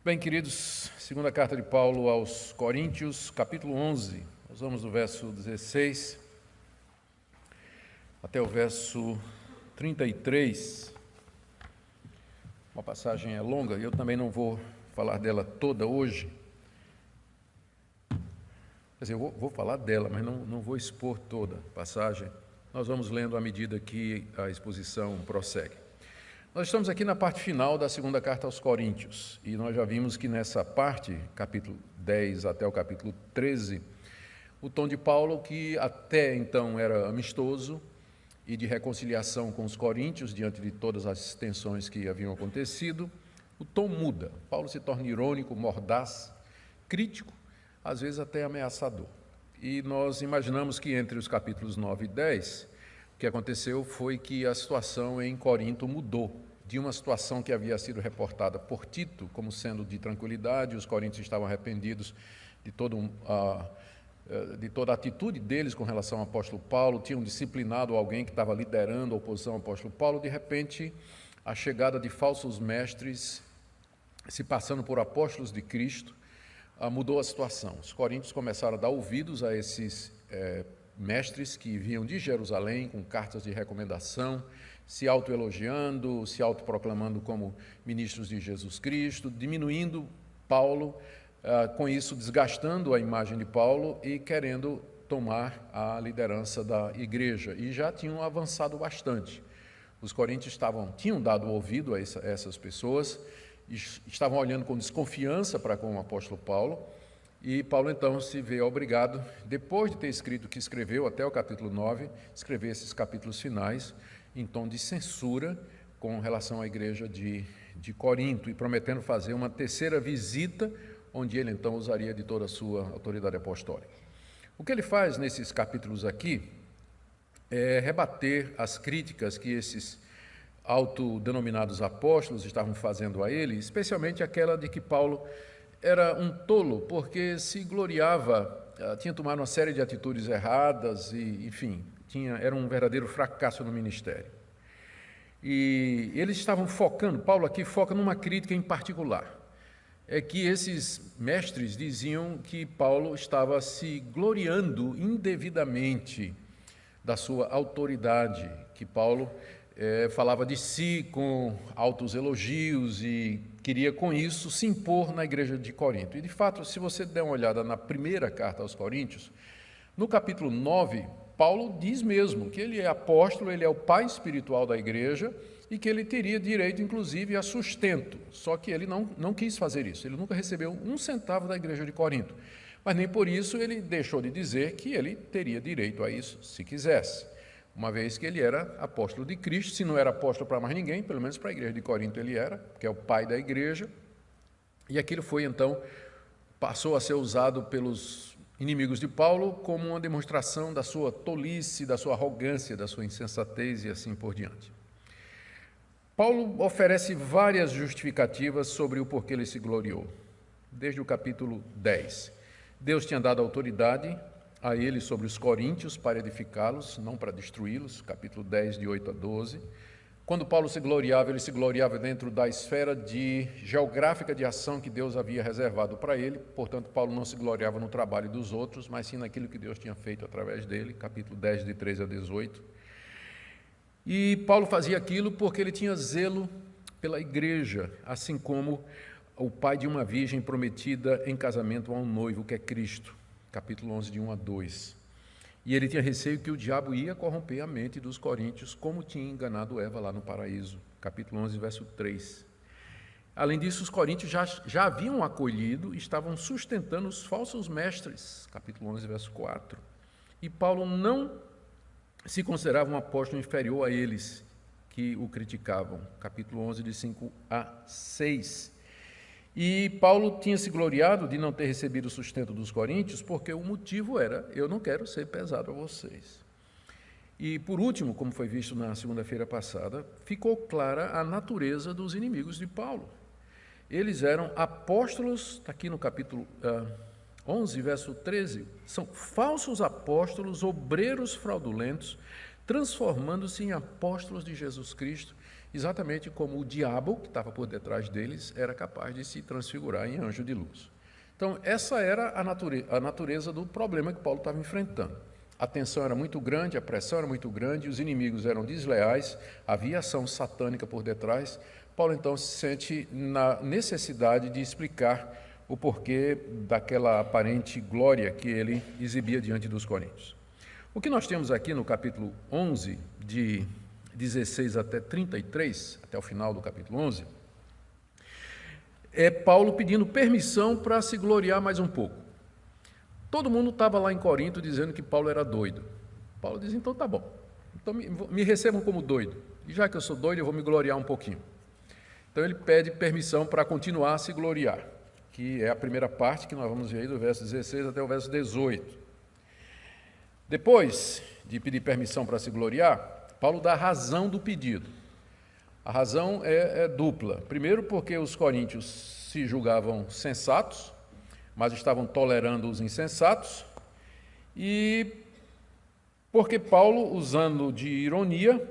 Bem, queridos, segunda carta de Paulo aos Coríntios, capítulo 11. Nós vamos do verso 16 até o verso 33. Uma passagem é longa e eu também não vou falar dela toda hoje. Quer dizer, eu vou falar dela, mas não vou expor toda a passagem. Nós vamos lendo à medida que a exposição prossegue. Nós estamos aqui na parte final da segunda carta aos Coríntios, e nós já vimos que nessa parte, capítulo 10 até o capítulo 13, o tom de Paulo, que até então era amistoso e de reconciliação com os coríntios, diante de todas as tensões que haviam acontecido, o tom muda. Paulo se torna irônico, mordaz, crítico, às vezes até ameaçador. E nós imaginamos que entre os capítulos 9 e 10, o que aconteceu foi que a situação em Corinto mudou, de uma situação que havia sido reportada por Tito como sendo de tranquilidade, os coríntios estavam arrependidos de toda a atitude deles com relação ao apóstolo Paulo, tinham disciplinado alguém que estava liderando a oposição ao apóstolo Paulo. De repente, a chegada de falsos mestres, se passando por apóstolos de Cristo, mudou a situação. Os coríntios começaram a dar ouvidos a esses mestres que vinham de Jerusalém com cartas de recomendação, se autoelogiando, se autoproclamando como ministros de Jesus Cristo, diminuindo Paulo, com isso desgastando a imagem de Paulo e querendo tomar a liderança da igreja. E já tinham avançado bastante. Os coríntios tinham dado ouvido a essas pessoas, estavam olhando com desconfiança para com o apóstolo Paulo, e Paulo então se vê obrigado, depois de ter escrito o que escreveu até o capítulo 9, escrever esses capítulos finais em tom de censura com relação à igreja de Corinto, e prometendo fazer uma terceira visita, onde ele então usaria de toda a sua autoridade apostólica. O que ele faz nesses capítulos aqui é rebater as críticas que esses autodenominados apóstolos estavam fazendo a ele, especialmente aquela de que Paulo era um tolo, porque se gloriava, tinha tomado uma série de atitudes erradas e, enfim, era um verdadeiro fracasso no ministério. E eles estavam focando, Paulo aqui foca numa crítica em particular, é que esses mestres diziam que Paulo estava se gloriando indevidamente da sua autoridade, que Paulo falava de si com altos elogios e queria com isso se impor na igreja de Corinto. E de fato, se você der uma olhada na primeira carta aos Coríntios, no capítulo 9, Paulo diz mesmo que ele é apóstolo, ele é o pai espiritual da igreja e que ele teria direito, inclusive, a sustento. Só que ele não quis fazer isso, ele nunca recebeu um centavo da igreja de Corinto. Mas nem por isso ele deixou de dizer que ele teria direito a isso se quisesse, uma vez que ele era apóstolo de Cristo. Se não era apóstolo para mais ninguém, pelo menos para a igreja de Corinto ele era, que é o pai da igreja, e aquilo foi então, passou a ser usado pelos inimigos de Paulo como uma demonstração da sua tolice, da sua arrogância, da sua insensatez e assim por diante. Paulo oferece várias justificativas sobre o porquê ele se gloriou, desde o capítulo 10. Deus tinha dado autoridade a ele sobre os coríntios para edificá-los, não para destruí-los, capítulo 10, de 8 a 12. Quando Paulo se gloriava, ele se gloriava dentro da esfera geográfica de ação que Deus havia reservado para ele, portanto, Paulo não se gloriava no trabalho dos outros, mas sim naquilo que Deus tinha feito através dele, capítulo 10, de 13 a 18. E Paulo fazia aquilo porque ele tinha zelo pela igreja, assim como o pai de uma virgem prometida em casamento a um noivo, que é Cristo, capítulo 11, de 1 a 2. E ele tinha receio que o diabo ia corromper a mente dos coríntios, como tinha enganado Eva lá no paraíso, capítulo 11, verso 3. Além disso, os coríntios já haviam acolhido e estavam sustentando os falsos mestres, capítulo 11, verso 4. E Paulo não se considerava um apóstolo inferior a eles, que o criticavam, capítulo 11, de 5 a 6. E Paulo tinha se gloriado de não ter recebido o sustento dos coríntios, porque o motivo era: eu não quero ser pesado a vocês. E por último, como foi visto na segunda-feira passada, ficou clara a natureza dos inimigos de Paulo. Eles eram apóstolos, está aqui no capítulo 11, verso 13, são falsos apóstolos, obreiros fraudulentos, transformando-se em apóstolos de Jesus Cristo, exatamente como o diabo, que estava por detrás deles, era capaz de se transfigurar em anjo de luz. Então, essa era a natureza do problema que Paulo estava enfrentando. A tensão era muito grande, a pressão era muito grande, os inimigos eram desleais, havia ação satânica por detrás. Paulo, então, se sente na necessidade de explicar o porquê daquela aparente glória que ele exibia diante dos coríntios. O que nós temos aqui no capítulo 11, de 16 até 33, até o final do capítulo 11, é Paulo pedindo permissão para se gloriar mais um pouco. Todo mundo estava lá em Corinto dizendo que Paulo era doido. Paulo diz, então tá bom, então me recebam como doido, e já que eu sou doido, eu vou me gloriar um pouquinho. Então ele pede permissão para continuar a se gloriar, que é a primeira parte que nós vamos ver aí do verso 16 até o verso 18. Depois de pedir permissão para se gloriar, Paulo dá a razão do pedido. A razão é dupla. Primeiro, porque os coríntios se julgavam sensatos, mas estavam tolerando os insensatos, e porque Paulo, usando de ironia,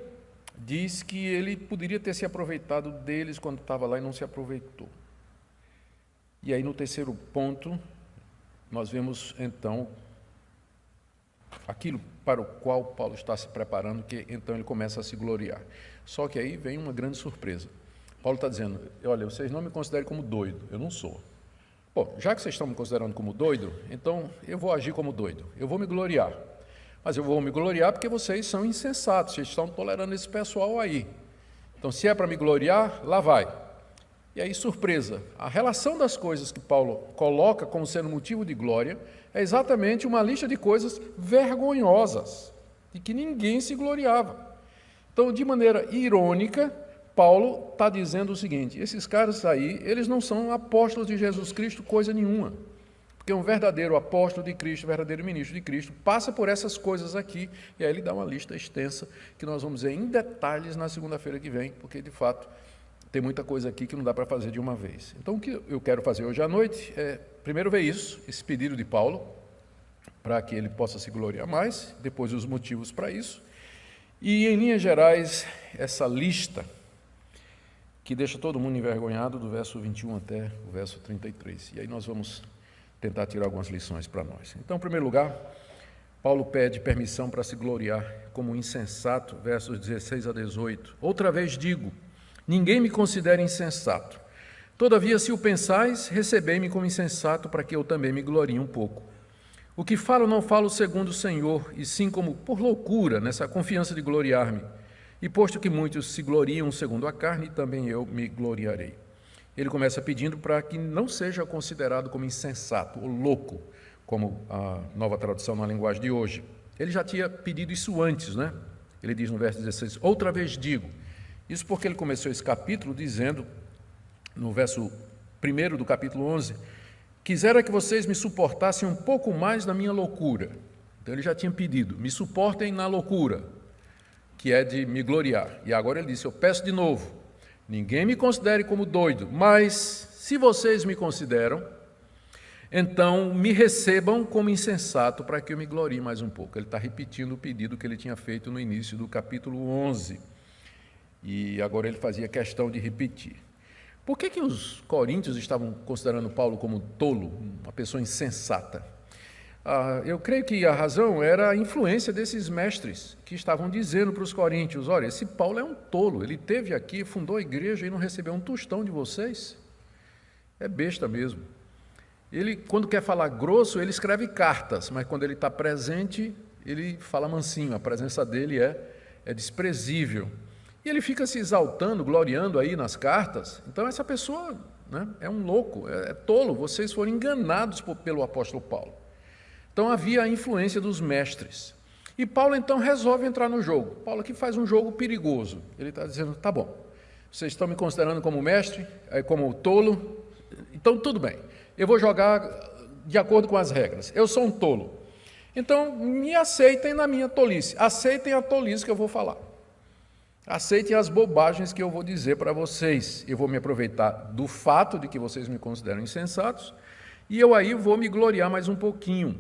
diz que ele poderia ter se aproveitado deles quando estava lá e não se aproveitou. E aí, no terceiro ponto, nós vemos, então, aquilo para o qual Paulo está se preparando, que então ele começa a se gloriar. Só que aí vem uma grande surpresa. Paulo está dizendo, olha, vocês não me considerem como doido, eu não sou. Bom, já que vocês estão me considerando como doido, então eu vou agir como doido, eu vou me gloriar. Mas eu vou me gloriar porque vocês são insensatos, vocês estão tolerando esse pessoal aí. Então, se é para me gloriar, lá vai. E aí, surpresa, a relação das coisas que Paulo coloca como sendo motivo de glória é exatamente uma lista de coisas vergonhosas, de que ninguém se gloriava. Então, de maneira irônica, Paulo está dizendo o seguinte, esses caras aí, eles não são apóstolos de Jesus Cristo coisa nenhuma, porque um verdadeiro apóstolo de Cristo, verdadeiro ministro de Cristo, passa por essas coisas aqui, e aí ele dá uma lista extensa, que nós vamos ver em detalhes na segunda-feira que vem, porque, de fato, tem muita coisa aqui que não dá para fazer de uma vez. Então, o que eu quero fazer hoje à noite é, primeiro, ver isso, esse pedido de Paulo, para que ele possa se gloriar mais, depois os motivos para isso, e, em linhas gerais, essa lista que deixa todo mundo envergonhado, do verso 21 até o verso 33. E aí nós vamos tentar tirar algumas lições para nós. Então, em primeiro lugar, Paulo pede permissão para se gloriar como insensato, versos 16 a 18. Outra vez digo, ninguém me considera insensato. Todavia, se o pensais, recebei-me como insensato, para que eu também me glorie um pouco. O que falo, não falo segundo o Senhor, e sim como por loucura, nessa confiança de gloriar-me. E posto que muitos se gloriam segundo a carne, também eu me gloriarei. Ele começa pedindo para que não seja considerado como insensato ou louco, como a nova tradução na linguagem de hoje. Ele já tinha pedido isso antes, né? Ele diz no verso 16, outra vez digo. Isso porque ele começou esse capítulo dizendo, no verso 1 do capítulo 11, quisera que vocês me suportassem um pouco mais na minha loucura. Então ele já tinha pedido, me suportem na loucura, que é de me gloriar. E agora ele disse, eu peço de novo, ninguém me considere como doido, mas se vocês me consideram, então me recebam como insensato para que eu me glorie mais um pouco. Ele está repetindo o pedido que ele tinha feito no início do capítulo 11. E agora ele fazia questão de repetir. Por que os coríntios estavam considerando Paulo como tolo, uma pessoa insensata? Eu creio que a razão era a influência desses mestres que estavam dizendo para os coríntios, olha, esse Paulo é um tolo, ele esteve aqui, fundou a igreja e não recebeu um tostão de vocês. É besta mesmo. Ele, quando quer falar grosso, ele escreve cartas, mas quando ele está presente, ele fala mansinho, a presença dele é desprezível. E ele fica se exaltando, gloriando aí nas cartas. Então essa pessoa, né, é um louco, é tolo, vocês foram enganados pelo apóstolo Paulo. Então havia a influência dos mestres. E Paulo então resolve entrar no jogo. Paulo aqui faz um jogo perigoso. Ele está dizendo, tá bom, vocês estão me considerando como mestre, como tolo, então tudo bem, eu vou jogar de acordo com as regras. Eu sou um tolo. Então me aceitem na minha tolice, aceitem a tolice que eu vou falar. Aceitem as bobagens que eu vou dizer para vocês. Eu vou me aproveitar do fato de que vocês me consideram insensatos e eu aí vou me gloriar mais um pouquinho,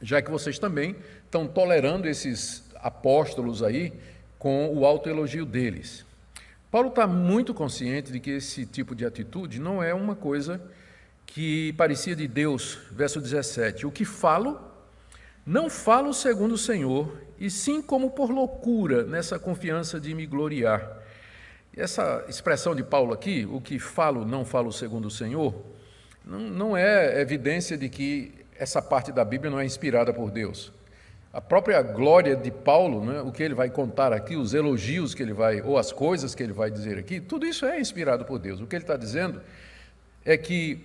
já que vocês também estão tolerando esses apóstolos aí com o autoelogio deles. Paulo está muito consciente de que esse tipo de atitude não é uma coisa que parecia de Deus. Verso 17, o que falo, não falo segundo o Senhor, e sim como por loucura, nessa confiança de me gloriar. E essa expressão de Paulo aqui, o que falo, não falo segundo o Senhor, não é evidência de que essa parte da Bíblia não é inspirada por Deus. A própria glória de Paulo, né, o que ele vai contar aqui, os elogios que ele vai, ou as coisas que ele vai dizer aqui, tudo isso é inspirado por Deus. O que ele está dizendo é que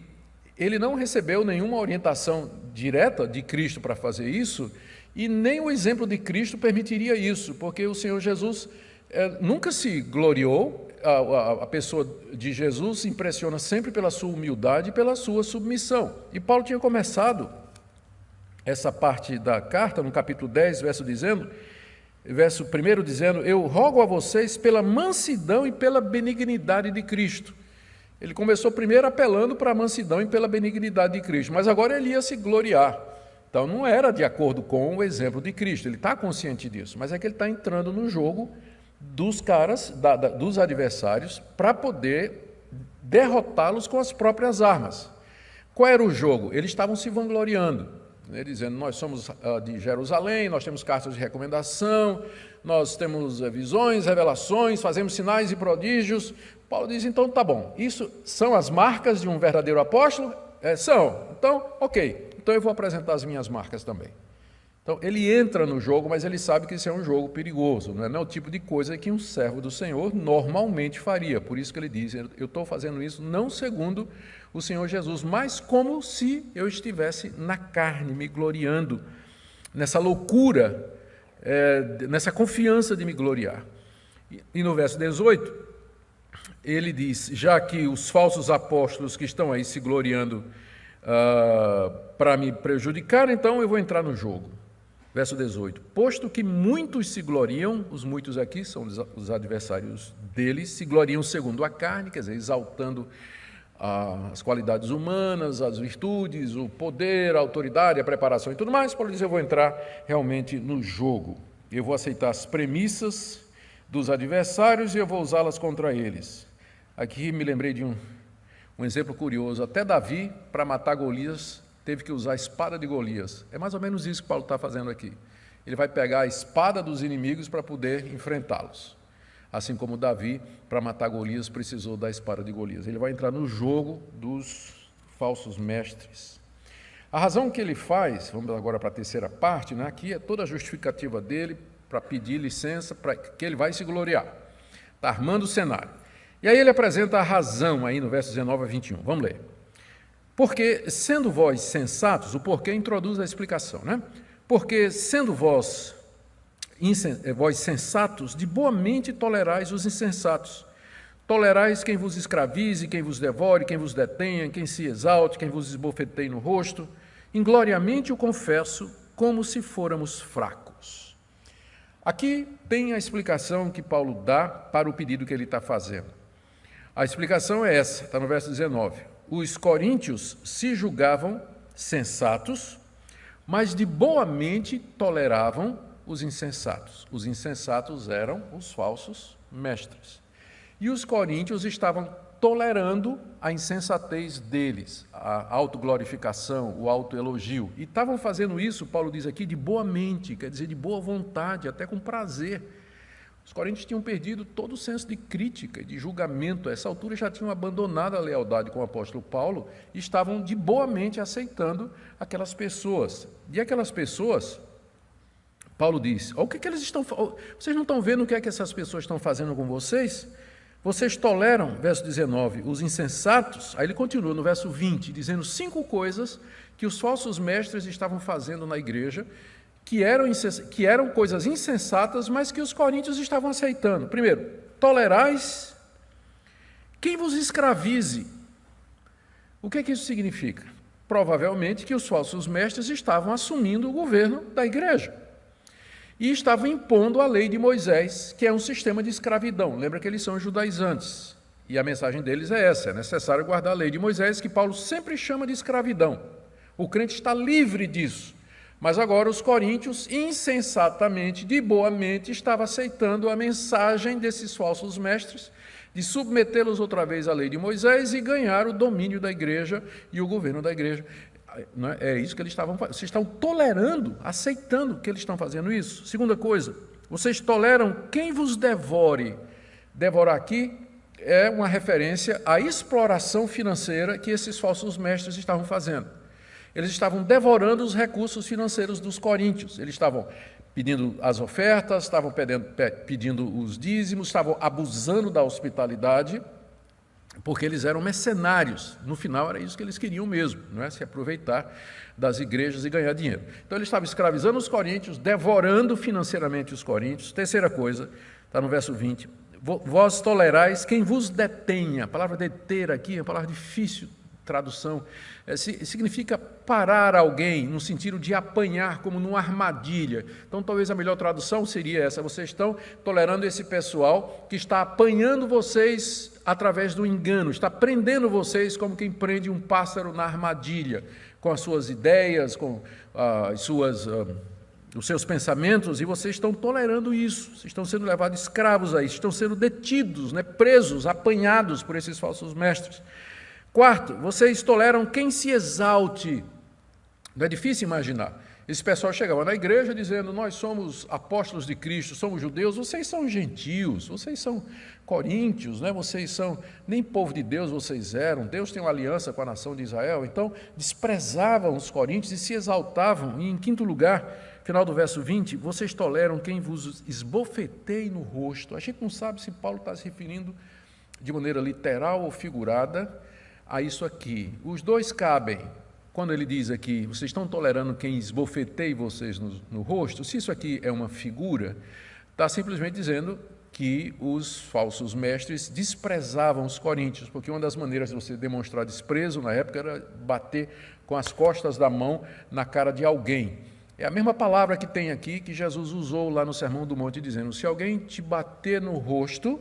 ele não recebeu nenhuma orientação direta de Cristo para fazer isso, e nem o exemplo de Cristo permitiria isso, porque o Senhor Jesus nunca se gloriou. A pessoa de Jesus se impressiona sempre pela sua humildade e pela sua submissão. E Paulo tinha começado essa parte da carta, no capítulo 10, verso 1 dizendo, eu rogo a vocês pela mansidão e pela benignidade de Cristo. Ele começou primeiro apelando para a mansidão e pela benignidade de Cristo, mas agora ele ia se gloriar. Então não era de acordo com o exemplo de Cristo, ele está consciente disso, mas é que ele está entrando no jogo dos caras, dos adversários, para poder derrotá-los com as próprias armas. Qual era o jogo? Eles estavam se vangloriando, dizendo, nós somos de Jerusalém, nós temos cartas de recomendação, nós temos visões, revelações, fazemos sinais e prodígios. Paulo diz, então tá bom, isso são as marcas de um verdadeiro apóstolo? São. Então, ok, então eu vou apresentar as minhas marcas também. Então, ele entra no jogo, mas ele sabe que isso é um jogo perigoso, não é o tipo de coisa que um servo do Senhor normalmente faria. Por isso que ele diz, eu estou fazendo isso não segundo o Senhor Jesus, mas como se eu estivesse na carne, me gloriando, nessa loucura, nessa confiança de me gloriar. E no verso 18, ele diz, já que os falsos apóstolos que estão aí se gloriando para me prejudicar, então eu vou entrar no jogo. Verso 18, posto que muitos se gloriam, os muitos aqui são os adversários deles, se gloriam segundo a carne, quer dizer, exaltando as qualidades humanas, as virtudes, o poder, a autoridade, a preparação e tudo mais. Paulo diz, eu vou entrar realmente no jogo, eu vou aceitar as premissas dos adversários e eu vou usá-las contra eles. Aqui me lembrei de um exemplo curioso, até Davi, para matar Golias, teve que usar a espada de Golias. É mais ou menos isso que Paulo está fazendo aqui. Ele vai pegar a espada dos inimigos para poder enfrentá-los. Assim como Davi, para matar Golias, precisou da espada de Golias. Ele vai entrar no jogo dos falsos mestres. A razão que ele faz, vamos agora para a terceira parte, né? Aqui é toda a justificativa dele para pedir licença, para que ele vai se gloriar. Está armando o cenário. E aí ele apresenta a razão aí no verso 19 a 21. Vamos ler. Porque, sendo vós sensatos, o porquê introduz a explicação, né? Porque, sendo vós sensatos, de boa mente tolerais os insensatos. Tolerais quem vos escravize, quem vos devore, quem vos detenha, quem se exalte, quem vos esbofeteie no rosto. Ingloriamente o confesso, como se fôramos fracos. Aqui tem a explicação que Paulo dá para o pedido que ele está fazendo. A explicação é essa, está no verso 19. Os coríntios se julgavam sensatos, mas de boa mente toleravam os insensatos. Os insensatos eram os falsos mestres. E os coríntios estavam tolerando a insensatez deles, a autoglorificação, o autoelogio. E estavam fazendo isso, Paulo diz aqui, de boa mente, quer dizer, de boa vontade, até com prazer. Os coríntios tinham perdido todo o senso de crítica e de julgamento. A essa altura já tinham abandonado a lealdade com o apóstolo Paulo e estavam de boa mente aceitando aquelas pessoas. E aquelas pessoas, Paulo diz, o que eles estão fazendo? Vocês não estão vendo o que é que essas pessoas estão fazendo com vocês? Vocês toleram, verso 19, os insensatos? Aí ele continua no verso 20, dizendo 5 coisas que os falsos mestres estavam fazendo na igreja, que eram coisas insensatas, mas que os coríntios estavam aceitando. Primeiro, tolerais quem vos escravize. O que isso significa? Provavelmente que os falsos mestres estavam assumindo o governo da igreja e estavam impondo a lei de Moisés, que é um sistema de escravidão. Lembra que eles são judaizantes, e a mensagem deles é essa, é necessário guardar a lei de Moisés, que Paulo sempre chama de escravidão. O crente está livre disso, Mas agora os coríntios, insensatamente, de boa mente, estavam aceitando a mensagem desses falsos mestres, de submetê-los outra vez à lei de Moisés e ganhar o domínio da igreja e o governo da igreja. É isso que eles estavam fazendo. Vocês estão tolerando, aceitando que eles estão fazendo isso. Segunda coisa, vocês toleram quem vos devore. Devorar aqui é uma referência à exploração financeira que esses falsos mestres estavam fazendo. Eles estavam devorando os recursos financeiros dos coríntios. Eles estavam pedindo as ofertas, estavam pedindo os dízimos, estavam abusando da hospitalidade, porque eles eram mercenários. No final, era isso que eles queriam mesmo, não é? Se aproveitar das igrejas e ganhar dinheiro. Então, eles estavam escravizando os coríntios, devorando financeiramente os coríntios. Terceira coisa, está no verso 20. Vós tolerais quem vos detenha. A palavra deter aqui é uma palavra difícil, tradução. Significa parar alguém, no sentido de apanhar, como numa armadilha. Então, talvez a melhor tradução seria essa. Vocês estão tolerando esse pessoal que está apanhando vocês através do engano, está prendendo vocês como quem prende um pássaro na armadilha, com as suas ideias, com os seus pensamentos, e vocês estão tolerando isso, vocês estão sendo levados escravos a isso, estão sendo detidos, presos, apanhados por esses falsos mestres. Quarto, vocês toleram quem se exalte. Não é difícil imaginar. Esse pessoal chegava na igreja dizendo, nós somos apóstolos de Cristo, somos judeus, vocês são gentios, vocês são coríntios, vocês são, nem povo de Deus vocês eram, Deus tem uma aliança com a nação de Israel. Então, desprezavam os coríntios e se exaltavam. E em quinto lugar, final do verso 20, vocês toleram quem vos esbofeteie no rosto. A gente não sabe se Paulo está se referindo de maneira literal ou figurada a isso aqui. Os dois cabem. Quando ele diz aqui, vocês estão tolerando quem esbofeteie vocês no rosto, se isso aqui é uma figura, está simplesmente dizendo que os falsos mestres desprezavam os coríntios, porque uma das maneiras de você demonstrar desprezo na época era bater com as costas da mão na cara de alguém. É a mesma palavra que tem aqui, que Jesus usou lá no Sermão do Monte, dizendo, se alguém te bater no rosto,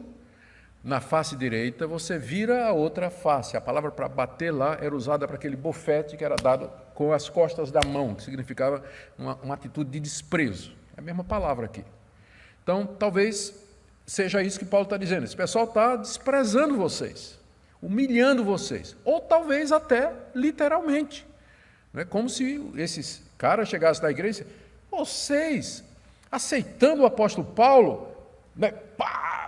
na face direita, você vira a outra face. A palavra para bater lá era usada para aquele bofete que era dado com as costas da mão, que significava uma atitude de desprezo. É a mesma palavra aqui. Então, talvez seja isso que Paulo está dizendo. Esse pessoal está desprezando vocês, humilhando vocês, ou talvez até literalmente. Não é como se esses caras chegassem na igreja e dissessem, vocês, aceitando o apóstolo Paulo,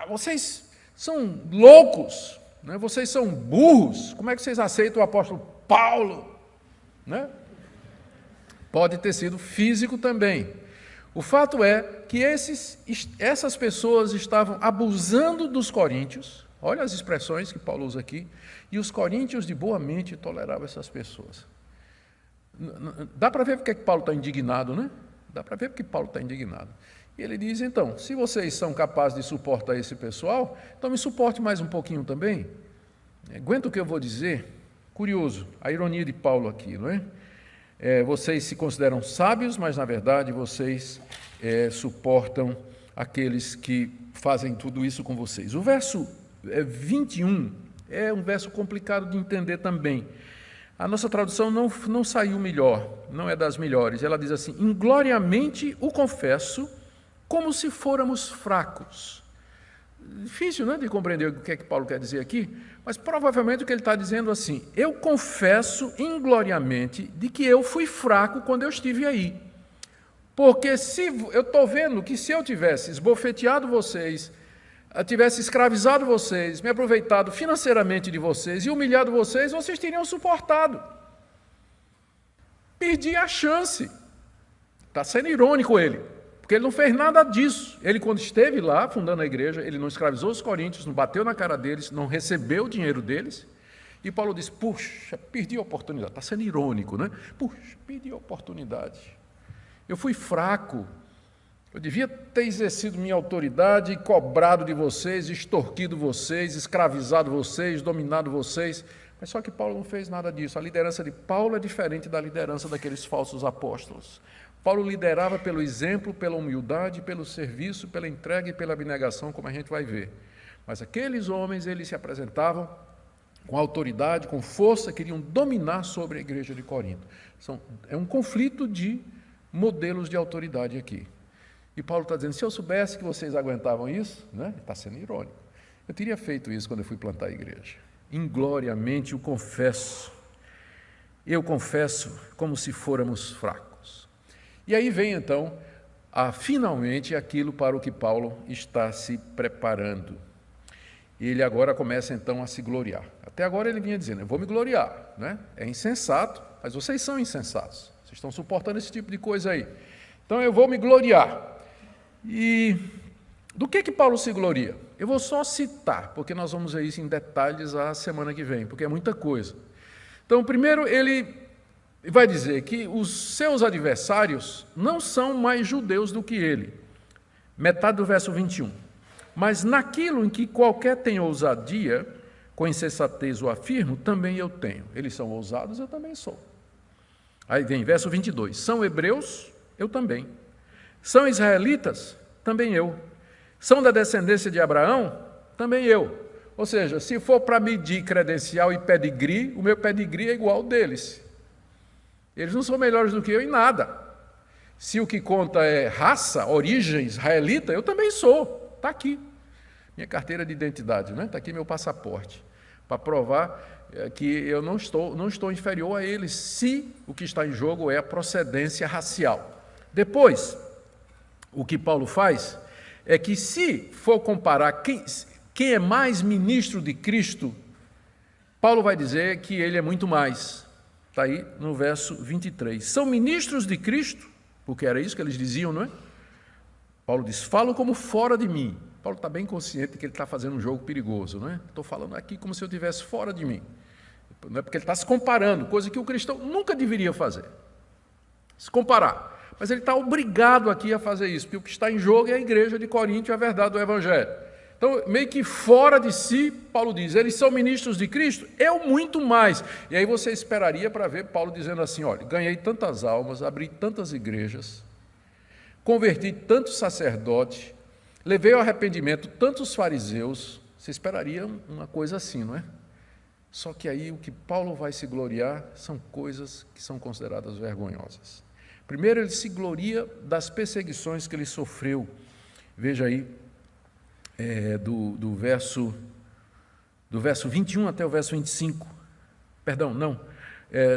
vocês são loucos, vocês são burros, como é que vocês aceitam o apóstolo Paulo? Pode ter sido físico também. O fato é que essas pessoas estavam abusando dos coríntios, olha as expressões que Paulo usa aqui, e os coríntios de boa mente toleravam essas pessoas. Dá para ver porque que Paulo está indignado, Dá para ver porque Paulo está indignado. E ele diz, então, se vocês são capazes de suportar esse pessoal, então me suporte mais um pouquinho também. Aguenta o que eu vou dizer? Curioso, a ironia de Paulo aqui, não é? Vocês se consideram sábios, mas, na verdade, vocês suportam aqueles que fazem tudo isso com vocês. O verso 21 é um verso complicado de entender também. A nossa tradução não saiu melhor, não é das melhores. Ela diz assim, ingloriamente o confesso, como se fôramos fracos. Difícil, de compreender o que é que Paulo quer dizer aqui, mas provavelmente o que ele está dizendo assim, eu confesso ingloriamente de que eu fui fraco quando eu estive aí. Porque eu estou vendo que se eu tivesse esbofeteado vocês, tivesse escravizado vocês, me aproveitado financeiramente de vocês e humilhado vocês, vocês teriam suportado. Perdi a chance. Está sendo irônico ele. Porque ele não fez nada disso. Ele, quando esteve lá, fundando a igreja, ele não escravizou os coríntios, não bateu na cara deles, não recebeu o dinheiro deles. E Paulo disse, puxa, perdi a oportunidade. Está sendo irônico, Puxa, perdi a oportunidade. Eu fui fraco. Eu devia ter exercido minha autoridade e cobrado de vocês, extorquido vocês, escravizado vocês, dominado vocês. Mas só que Paulo não fez nada disso. A liderança de Paulo é diferente da liderança daqueles falsos apóstolos. Paulo liderava pelo exemplo, pela humildade, pelo serviço, pela entrega e pela abnegação, como a gente vai ver. Mas aqueles homens, eles se apresentavam com autoridade, com força, queriam dominar sobre a igreja de Corinto. É um conflito de modelos de autoridade aqui. E Paulo está dizendo, se eu soubesse que vocês aguentavam isso, né? Está sendo irônico, eu teria feito isso quando eu fui plantar a igreja. Ingloriamente o confesso. Eu confesso como se fôramos fracos. E aí vem então, finalmente, aquilo para o que Paulo está se preparando. Ele agora começa então a se gloriar. Até agora ele vinha dizendo, eu vou me gloriar, né? É insensato, mas vocês são insensatos. Vocês estão suportando esse tipo de coisa aí. Então eu vou me gloriar. E do que Paulo se gloria? Eu vou só citar, porque nós vamos ver isso em detalhes a semana que vem, porque é muita coisa. Então, primeiro, ele vai dizer que os seus adversários não são mais judeus do que ele. Metade do verso 21. Mas naquilo em que qualquer tem ousadia, com insensatez o afirmo, também eu tenho. Eles são ousados, eu também sou. Aí vem verso 22. São hebreus? Eu também. São israelitas? Também eu. São da descendência de Abraão? Também eu. Ou seja, se for para medir credencial e pedigree, o meu pedigree é igual ao deles. Eles não são melhores do que eu em nada. Se o que conta é raça, origem israelita, eu também sou. Está aqui. Minha carteira de identidade, né? Está aqui meu passaporte. Para provar que eu não estou inferior a eles, se o que está em jogo é a procedência racial. Depois, o que Paulo faz é que, se for comparar quem é mais ministro de Cristo, Paulo vai dizer que ele é muito mais. Está aí no verso 23. São ministros de Cristo, porque era isso que eles diziam, não é? Paulo diz, falo como fora de mim. Paulo está bem consciente de que ele está fazendo um jogo perigoso, não é? Estou falando aqui como se eu estivesse fora de mim. Não é porque ele está se comparando, coisa que o cristão nunca deveria fazer. Se comparar. Mas ele está obrigado aqui a fazer isso, porque o que está em jogo é a igreja de Corinto e a verdade do Evangelho. Então, meio que fora de si, Paulo diz, eles são ministros de Cristo, eu muito mais. E aí você esperaria para ver Paulo dizendo assim, olha, ganhei tantas almas, abri tantas igrejas, converti tantos sacerdotes, levei ao arrependimento tantos fariseus. Você esperaria uma coisa assim, não é? Só que aí o que Paulo vai se gloriar são coisas que são consideradas vergonhosas. Primeiro, ele se gloria das perseguições que ele sofreu. Veja aí, do verso 21 até o verso 25. Perdão, não.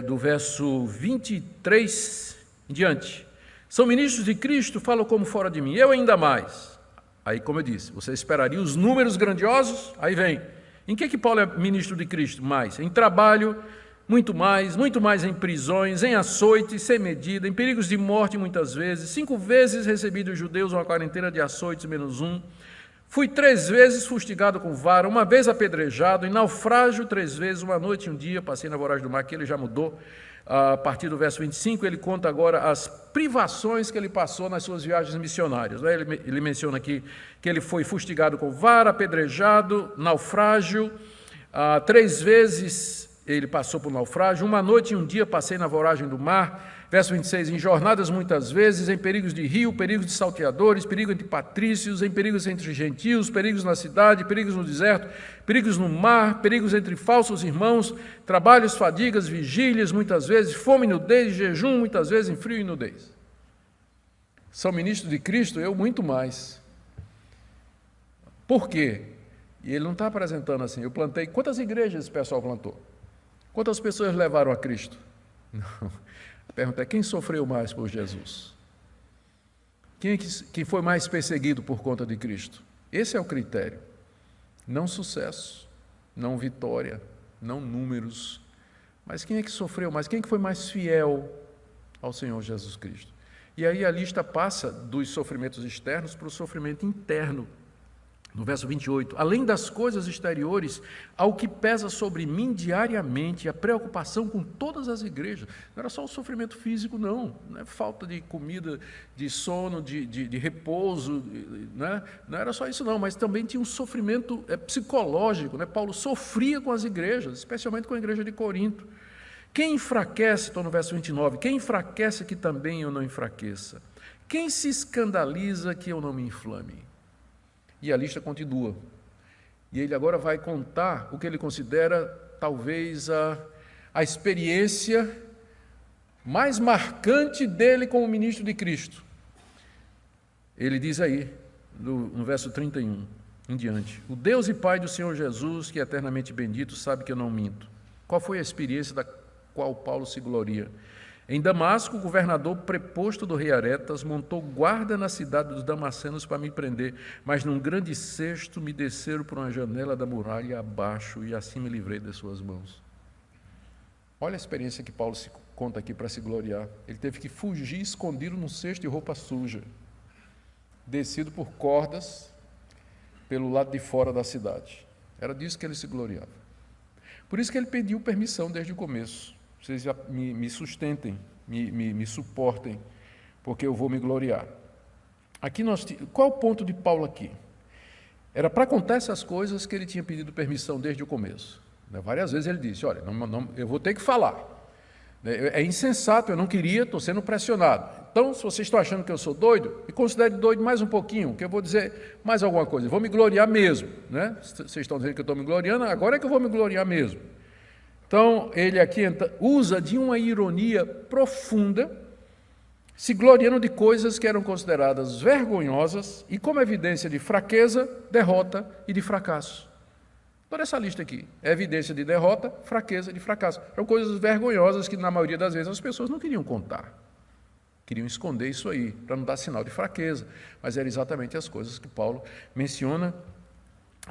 Do verso 23 em diante. São ministros de Cristo, falam como fora de mim. Eu ainda mais. Aí, como eu disse, você esperaria os números grandiosos? Aí vem. Em que Paulo é ministro de Cristo? Mais. Em trabalho, muito mais em prisões, em açoites, sem medida, em perigos de morte muitas vezes. 5 vezes recebi dos judeus uma quarentena de açoites menos 1. Fui 3 vezes fustigado com vara, 1 vez apedrejado, em naufrágio 3 vezes, 1 noite e 1 dia, passei na voragem do mar, que ele já mudou. A partir do verso 25, ele conta agora as privações que ele passou nas suas viagens missionárias. Ele menciona aqui que ele foi fustigado com vara, apedrejado, naufrágio, 3 vezes ele passou por naufrágio, 1 noite e 1 dia passei na voragem do mar. Verso 26, em jornadas muitas vezes, em perigos de rio, perigos de salteadores, perigo entre patrícios, em perigos entre gentios, perigos na cidade, perigos no deserto, perigos no mar, perigos entre falsos irmãos, trabalhos, fadigas, vigílias, muitas vezes, fome e nudez, jejum, muitas vezes em frio e nudez. São ministros de Cristo, eu muito mais. Por quê? E ele não está apresentando assim, eu plantei, quantas igrejas esse pessoal plantou? Quantas pessoas levaram a Cristo? Não. A pergunta é, quem sofreu mais por Jesus? Quem foi mais perseguido por conta de Cristo? Esse é o critério. Não sucesso, não vitória, não números. Mas quem é que sofreu mais? Quem é que foi mais fiel ao Senhor Jesus Cristo? E aí a lista passa dos sofrimentos externos para o sofrimento interno. No verso 28, além das coisas exteriores, ao que pesa sobre mim diariamente, a preocupação com todas as igrejas. Não era só o sofrimento físico, não é falta de comida, de sono, de repouso, né? Não era só isso não, mas também tinha um sofrimento psicológico, né? Paulo sofria com as igrejas, especialmente com a igreja de Corinto. Quem enfraquece, estou no verso 29, quem enfraquece que também eu não enfraqueça? Quem se escandaliza que eu não me inflame? E a lista continua. E ele agora vai contar o que ele considera talvez a experiência mais marcante dele como ministro de Cristo. Ele diz aí, no verso 31 em diante: o Deus e Pai do Senhor Jesus, que é eternamente bendito, sabe que eu não minto. Qual foi a experiência da qual Paulo se gloria? Em Damasco, o governador preposto do rei Aretas montou guarda na cidade dos damascenos para me prender, mas num grande cesto me desceram por uma janela da muralha abaixo e assim me livrei das suas mãos. Olha a experiência que Paulo se conta aqui para se gloriar. Ele teve que fugir escondido num cesto de roupa suja, descido por cordas pelo lado de fora da cidade. Era disso que ele se gloriava. Por isso que ele pediu permissão desde o começo. Vocês já me sustentem, me suportem, porque eu vou me gloriar. Aqui qual é o ponto de Paulo aqui? Era para contar essas coisas que ele tinha pedido permissão desde o começo. Várias vezes ele disse: olha, eu vou ter que falar. É insensato, eu não queria, estou sendo pressionado. Então, se vocês estão achando que eu sou doido, me considere doido mais um pouquinho, que eu vou dizer mais alguma coisa. Eu vou me gloriar mesmo. Né? Vocês estão dizendo que eu estou me gloriando, agora é que eu vou me gloriar mesmo. Então, ele aqui usa de uma ironia profunda, se gloriando de coisas que eram consideradas vergonhosas e como evidência de fraqueza, derrota e de fracasso. Toda essa lista aqui é evidência de derrota, fraqueza e de fracasso. São coisas vergonhosas que, na maioria das vezes, as pessoas não queriam contar. Queriam esconder isso aí, para não dar sinal de fraqueza. Mas eram exatamente as coisas que Paulo menciona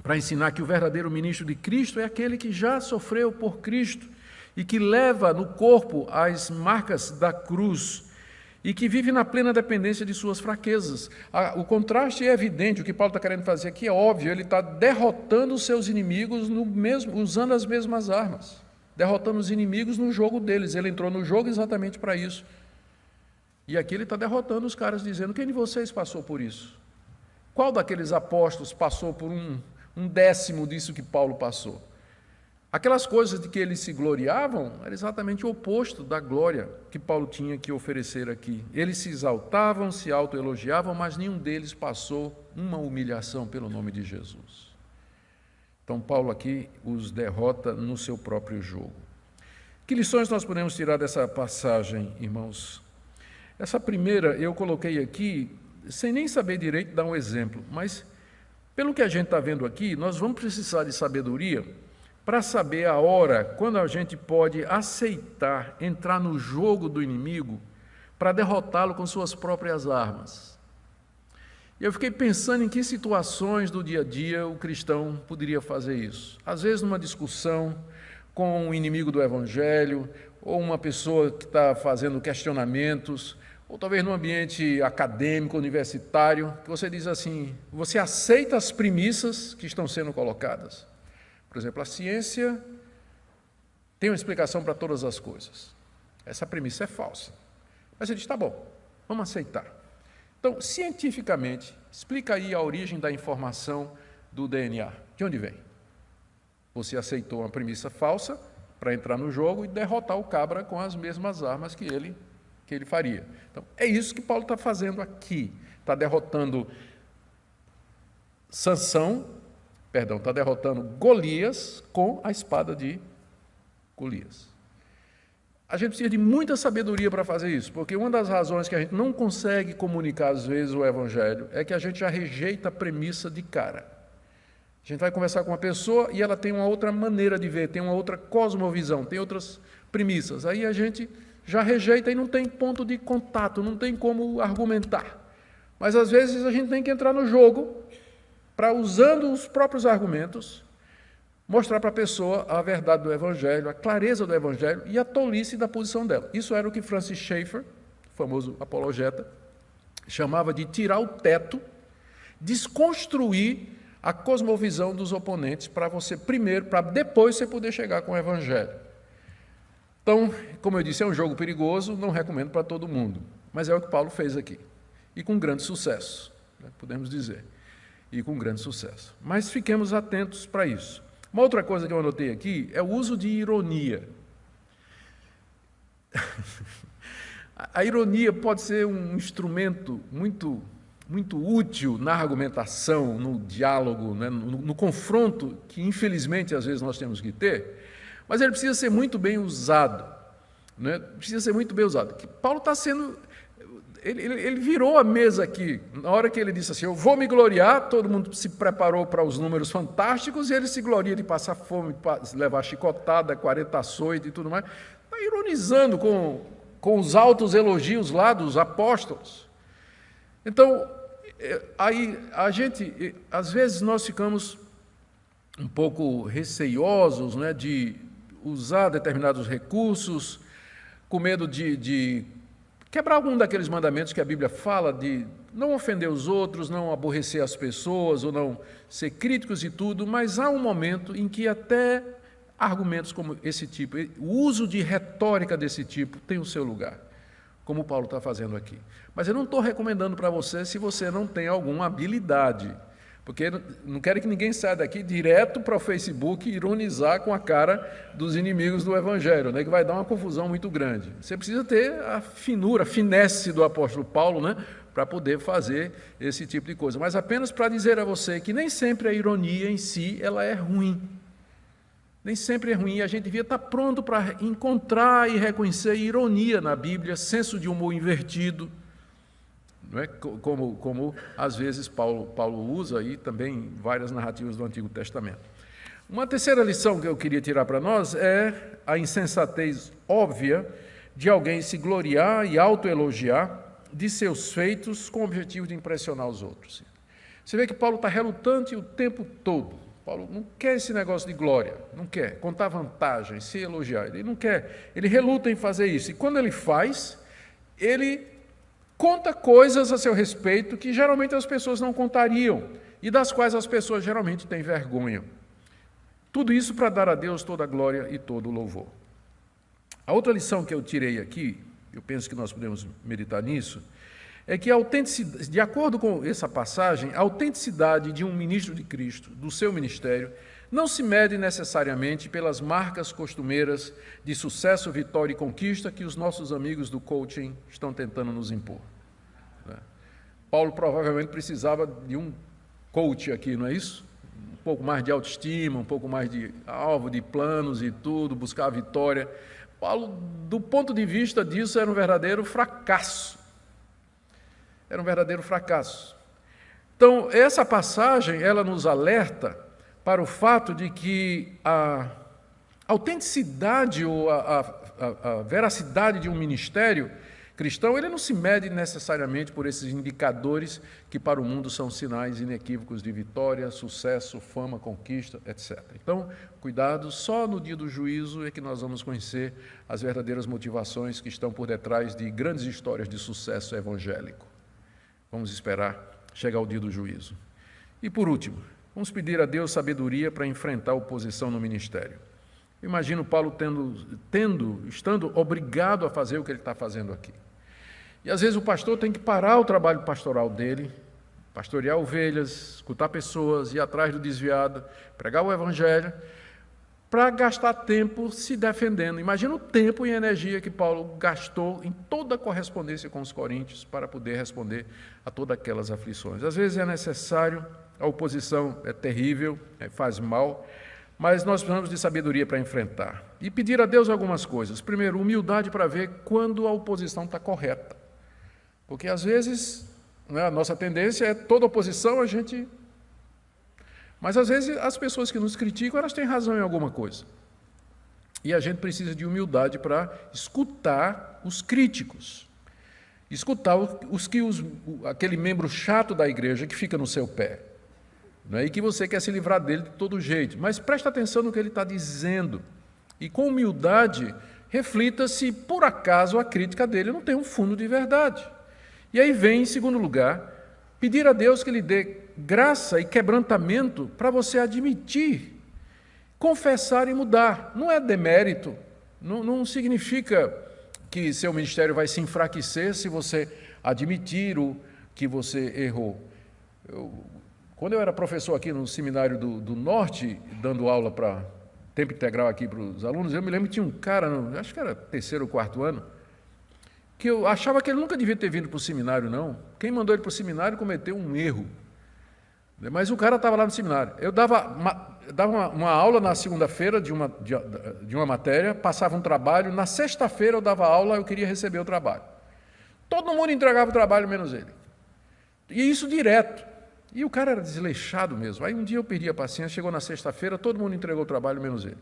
para ensinar que o verdadeiro ministro de Cristo é aquele que já sofreu por Cristo e que leva no corpo as marcas da cruz e que vive na plena dependência de suas fraquezas. O contraste é evidente, o que Paulo está querendo fazer aqui é óbvio, ele está derrotando os seus inimigos usando as mesmas armas, derrotando os inimigos no jogo deles. Ele entrou no jogo exatamente para isso. E aqui ele está derrotando os caras, dizendo: quem de vocês passou por isso? Qual daqueles apóstolos passou por um décimo disso que Paulo passou? Aquelas coisas de que eles se gloriavam era exatamente o oposto da glória que Paulo tinha que oferecer aqui. Eles se exaltavam, se autoelogiavam, mas nenhum deles passou uma humilhação pelo nome de Jesus. Então Paulo aqui os derrota no seu próprio jogo. Que lições nós podemos tirar dessa passagem, irmãos? Essa primeira eu coloquei aqui sem nem saber direito dar um exemplo, mas pelo que a gente está vendo aqui, nós vamos precisar de sabedoria para saber a hora quando a gente pode aceitar entrar no jogo do inimigo para derrotá-lo com suas próprias armas. E eu fiquei pensando em que situações do dia a dia o cristão poderia fazer isso. Às vezes numa discussão com um inimigo do Evangelho, ou uma pessoa que está fazendo questionamentos, ou talvez num ambiente acadêmico, universitário, que você diz assim: você aceita as premissas que estão sendo colocadas? Por exemplo, a ciência tem uma explicação para todas as coisas. Essa premissa é falsa. Mas você diz: tá bom, vamos aceitar. Então, cientificamente, explica aí a origem da informação do DNA. De onde vem? Você aceitou uma premissa falsa para entrar no jogo e derrotar o cabra com as mesmas armas que ele faria. Então, é isso que Paulo está fazendo aqui. Está derrotando está derrotando Golias com a espada de Golias. A gente precisa de muita sabedoria para fazer isso, porque uma das razões que a gente não consegue comunicar, às vezes, o Evangelho é que a gente já rejeita a premissa de cara. A gente vai conversar com uma pessoa e ela tem uma outra maneira de ver, tem uma outra cosmovisão, tem outras premissas. Aí a gente já rejeita e não tem ponto de contato, não tem como argumentar. Mas, às vezes, a gente tem que entrar no jogo para, usando os próprios argumentos, mostrar para a pessoa a verdade do Evangelho, a clareza do Evangelho e a tolice da posição dela. Isso era o que Francis Schaeffer, famoso apologeta, chamava de tirar o teto, desconstruir a cosmovisão dos oponentes para depois você poder chegar com o Evangelho. Então, como eu disse, é um jogo perigoso, não recomendo para todo mundo, mas é o que Paulo fez aqui, e com grande sucesso, podemos dizer, e com grande sucesso. Mas fiquemos atentos para isso. Uma outra coisa que eu anotei aqui é o uso de ironia. A ironia pode ser um instrumento muito útil na argumentação, no diálogo, né, no confronto, que infelizmente às vezes nós temos que ter, mas ele precisa ser muito bem usado. né? Precisa ser muito bem usado. Paulo está sendo... Ele virou a mesa aqui. Na hora que ele disse assim, eu vou me gloriar, todo mundo se preparou para os números fantásticos, e ele se gloria de passar fome, de levar chicotada, 40 açoites e tudo mais. Está ironizando com os altos elogios lá dos apóstolos. Então, aí a gente, às vezes nós ficamos um pouco receiosos, né, de usar determinados recursos, com medo de quebrar algum daqueles mandamentos que a Bíblia fala, de não ofender os outros, não aborrecer as pessoas, ou não ser críticos e tudo, mas há um momento em que até argumentos como esse tipo, o uso de retórica desse tipo tem o seu lugar, como Paulo está fazendo aqui. Mas eu não estou recomendando para você se você não tem alguma habilidade, porque não quero que ninguém saia daqui direto para o Facebook ironizar com a cara dos inimigos do Evangelho, né, que vai dar uma confusão muito grande. Você precisa ter a finura, a finesse do apóstolo Paulo, né, para poder fazer esse tipo de coisa. Mas apenas para dizer a você que nem sempre a ironia em si ela é ruim. Nem sempre é ruim, a gente devia estar pronto para encontrar e reconhecer ironia na Bíblia, senso de humor invertido, não é? Como às vezes Paulo usa aí também várias narrativas do Antigo Testamento. Uma terceira lição que eu queria tirar para nós é a insensatez óbvia de alguém se gloriar e autoelogiar de seus feitos com o objetivo de impressionar os outros. Você vê que Paulo está relutante o tempo todo. Paulo não quer esse negócio de glória, não quer contar vantagens, se elogiar, ele não quer, ele reluta em fazer isso. E quando ele faz, ele conta coisas a seu respeito que geralmente as pessoas não contariam e das quais as pessoas geralmente têm vergonha. Tudo isso para dar a Deus toda a glória e todo o louvor. A outra lição que eu tirei aqui, eu penso que nós podemos meditar nisso, é que a autenticidade, de acordo com essa passagem, a autenticidade de um ministro de Cristo, do seu ministério, não se mede necessariamente pelas marcas costumeiras de sucesso, vitória e conquista que os nossos amigos do coaching estão tentando nos impor. Paulo provavelmente precisava de um coach aqui, não é isso? Um pouco mais de autoestima, um pouco mais de alvo, de planos e tudo, buscar a vitória. Paulo, do ponto de vista disso, era um verdadeiro fracasso. Era um verdadeiro fracasso. Então, essa passagem, ela nos alerta para o fato de que a autenticidade ou a veracidade de um ministério cristão, ele não se mede necessariamente por esses indicadores que para o mundo são sinais inequívocos de vitória, sucesso, fama, conquista, etc. Então, cuidado, só no dia do juízo é que nós vamos conhecer as verdadeiras motivações que estão por detrás de grandes histórias de sucesso evangélico. Vamos esperar chegar o dia do juízo. E por último, vamos pedir a Deus sabedoria para enfrentar a oposição no ministério. Imagino Paulo estando obrigado a fazer o que ele está fazendo aqui. E às vezes o pastor tem que parar o trabalho pastoral dele, pastorear ovelhas, escutar pessoas, ir atrás do desviado, pregar o evangelho, para gastar tempo se defendendo. Imagina o tempo e a energia que Paulo gastou em toda a correspondência com os coríntios para poder responder a todas aquelas aflições. Às vezes é necessário, a oposição é terrível, faz mal, mas nós precisamos de sabedoria para enfrentar. E pedir a Deus algumas coisas. Primeiro, humildade para ver quando a oposição está correta. Porque às vezes, né, a nossa tendência é toda oposição a gente... Mas às vezes as pessoas que nos criticam, elas têm razão em alguma coisa. E a gente precisa de humildade para escutar os críticos. Escutar aquele membro chato da igreja que fica no seu pé. Né, e que você quer se livrar dele de todo jeito. Mas presta atenção no que ele está dizendo. E com humildade, reflita se por acaso a crítica dele não tem um fundo de verdade. E aí vem, em segundo lugar, pedir a Deus que lhe dê graça e quebrantamento para você admitir, confessar e mudar. Não é demérito, não significa que seu ministério vai se enfraquecer se você admitir o que você errou. Quando eu era professor aqui no Seminário do Norte, dando aula para tempo integral aqui para os alunos, eu me lembro que tinha um cara, acho que era terceiro ou quarto ano, que eu achava que ele nunca devia ter vindo para o seminário, não. Quem mandou ele para o seminário cometeu um erro. Mas o cara estava lá no seminário. dava uma aula na segunda-feira de uma matéria, passava um trabalho, na sexta-feira eu dava aula, eu queria receber o trabalho. Todo mundo entregava o trabalho, menos ele. E isso direto. E o cara era desleixado mesmo. Aí um dia eu perdi a paciência, chegou na sexta-feira, todo mundo entregou o trabalho, menos ele.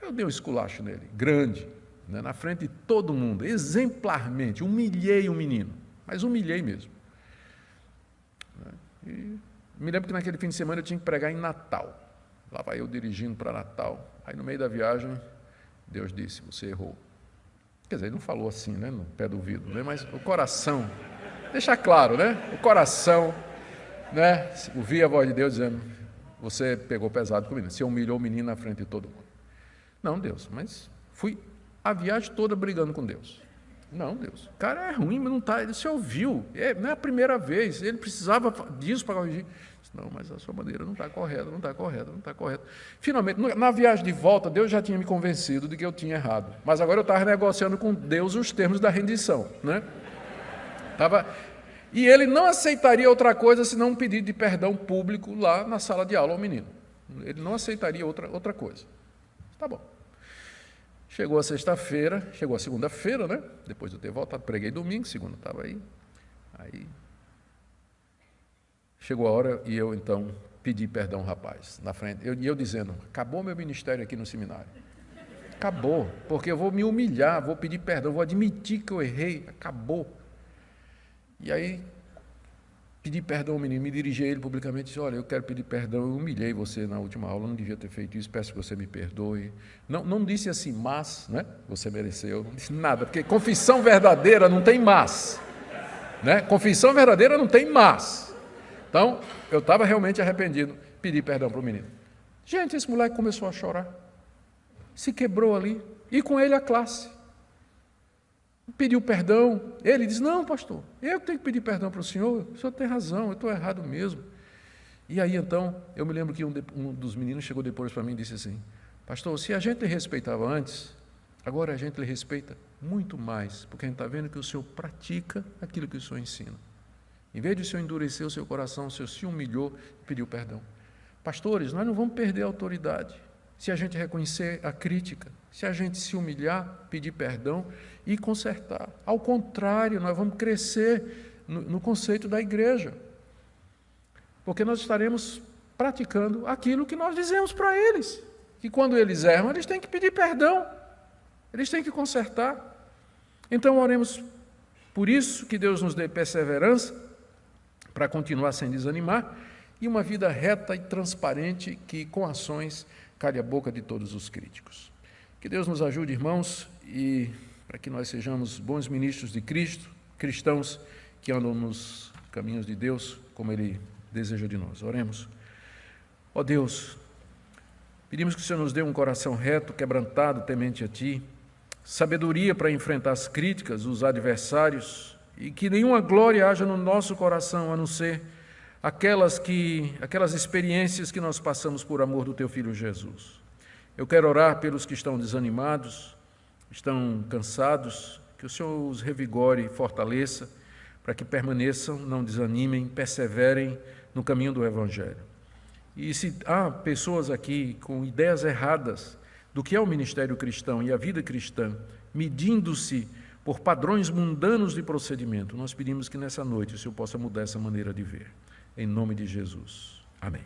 Aí eu dei um esculacho nele, grande, né, na frente de todo mundo, exemplarmente, humilhei o menino, mas humilhei mesmo. E me lembro que naquele fim de semana eu tinha que pregar em Natal. Lá vai eu dirigindo para Natal. Aí no meio da viagem, Deus disse, você errou. Quer dizer, ele não falou assim, né, no pé do ouvido, né, mas o coração, deixa claro, né, o coração, né, ouvia a voz de Deus dizendo, você pegou pesado com o menino, você humilhou o menino na frente de todo mundo. Não, Deus, mas fui a viagem toda brigando com Deus. Não, Deus, o cara é ruim, mas não está, ele se ouviu, não é a primeira vez, ele precisava disso para corrigir. Não, mas a sua maneira não está correta, não está correta, não está correta. Finalmente, na viagem de volta, Deus já tinha me convencido de que eu tinha errado. Mas agora eu estava negociando com Deus os termos da rendição, né? E ele não aceitaria outra coisa senão um pedido de perdão público lá na sala de aula ao menino. Ele não aceitaria outra coisa. Tá bom. Chegou a sexta-feira, chegou a segunda-feira, né? Depois de eu ter voltado, preguei domingo, segunda estava aí. Aí chegou a hora e eu, então, pedi perdão ao rapaz, na frente. E eu dizendo, acabou meu ministério aqui no seminário. Acabou, porque eu vou me humilhar, vou pedir perdão, vou admitir que eu errei, acabou. E aí, pedi perdão ao menino, me dirigi a ele publicamente e disse, olha, eu quero pedir perdão, eu humilhei você na última aula, não devia ter feito isso, peço que você me perdoe. Não disse assim, mas, né, você mereceu, não disse nada, porque confissão verdadeira não tem mas. Né? Confissão verdadeira não tem mas. Então, eu estava realmente arrependido, pedi perdão para o menino. Gente, esse moleque começou a chorar, se quebrou ali, e com ele a classe. Pediu perdão, ele disse, não, pastor, eu tenho que pedir perdão para o senhor tem razão, eu estou errado mesmo. E aí, então, eu me lembro que um dos meninos chegou depois para mim e disse assim, pastor, se a gente lhe respeitava antes, agora a gente lhe respeita muito mais, porque a gente está vendo que o senhor pratica aquilo que o senhor ensina. Em vez de o senhor endurecer o seu coração, o senhor se humilhou e pediu perdão. Pastores, nós não vamos perder a autoridade se a gente reconhecer a crítica, se a gente se humilhar, pedir perdão e consertar. Ao contrário, nós vamos crescer no conceito da igreja, porque nós estaremos praticando aquilo que nós dizemos para eles, que quando eles erram, eles têm que pedir perdão, eles têm que consertar. Então, oremos por isso, que Deus nos dê perseverança, para continuar sem desanimar, e uma vida reta e transparente que, com ações, cale a boca de todos os críticos. Que Deus nos ajude, irmãos, e para que nós sejamos bons ministros de Cristo, cristãos que andam nos caminhos de Deus, como Ele deseja de nós. Oremos. Ó Deus, pedimos que o Senhor nos dê um coração reto, quebrantado, temente a Ti, sabedoria para enfrentar as críticas, os adversários, e que nenhuma glória haja no nosso coração, a não ser aquelas experiências que nós passamos por amor do Teu Filho Jesus. Eu quero orar pelos que estão desanimados, estão cansados, que o Senhor os revigore e fortaleça, para que permaneçam, não desanimem, perseverem no caminho do Evangelho. E se há pessoas aqui com ideias erradas do que é o ministério cristão e a vida cristã, medindo-se por padrões mundanos de procedimento, nós pedimos que nessa noite o Senhor possa mudar essa maneira de ver. Em nome de Jesus. Amém.